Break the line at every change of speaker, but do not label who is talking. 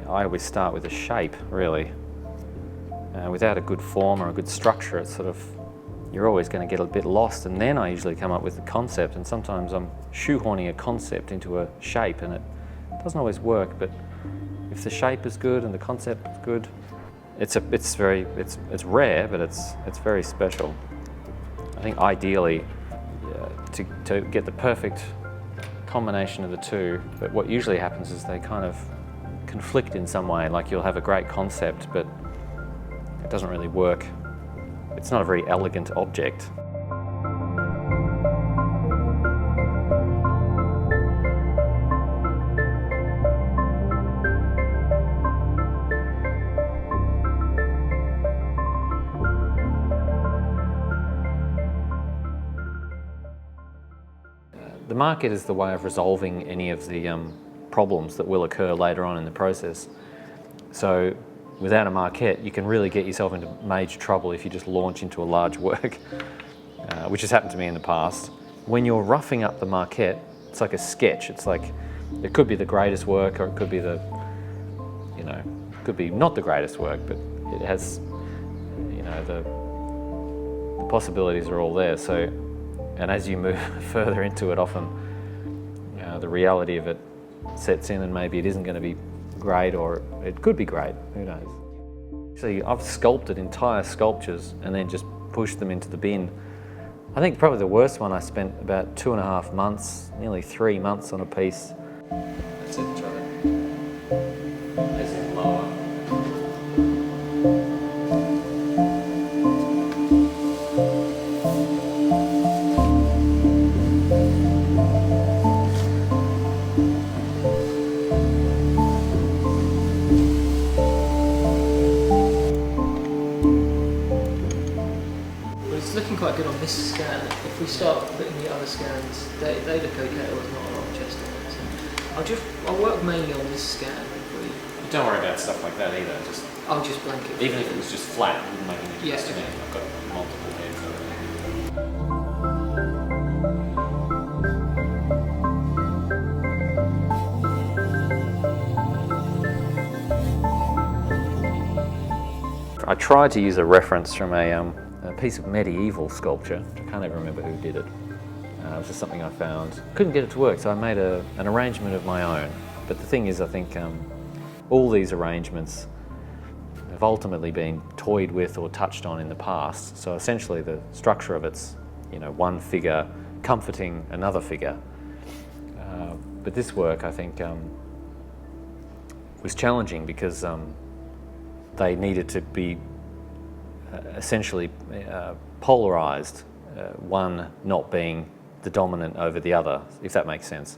I always start with a shape, really. Without a good form or a good structure, it's sort of, you're always going to get a bit lost, and then I usually come up with the concept, and sometimes I'm shoehorning a concept into a shape, and it doesn't always work, but if the shape is good and the concept is good, it's rare, but it's very special. I think ideally, to get the perfect combination of the two, but what usually happens is they kind of conflict in some way, like you'll have a great concept, but it doesn't really work. It's not a very elegant object. The market is the way of resolving any of the problems that will occur later on in the process. So without a marquette, you can really get yourself into major trouble if you just launch into a large work, which has happened to me in the past. When you're roughing up the marquette, it's like a sketch. It's like, it could be the greatest work, or it could be could be not the greatest work, but it has, the possibilities are all there. So, and as you move further into it, often the reality of it sets in, and maybe it isn't going to be great, or it could be great, who knows. So I've sculpted entire sculptures and then just pushed them into the bin. I think probably the worst one, I spent about 2.5 months, nearly 3 months on a piece. That's it, try it. As in lower.
It's looking quite good on this scan. If we start putting the other scans, they look okay. There's not a lot of chest on it. So I'll work mainly on this scan.
Don't worry about stuff like that either.
I'll just blank it.
Even if it was just flat, it wouldn't make any difference to me. I've got multiple heads over there. I tried to use a reference from a piece of medieval sculpture. I can't even remember who did it. It was just something I found. Couldn't get it to work, so I made an arrangement of my own. But the thing is, I think all these arrangements have ultimately been toyed with or touched on in the past. So essentially the structure of it's, one figure comforting another figure. But this work, I think, was challenging because they needed to be essentially polarized, one not being the dominant over the other, if that makes sense.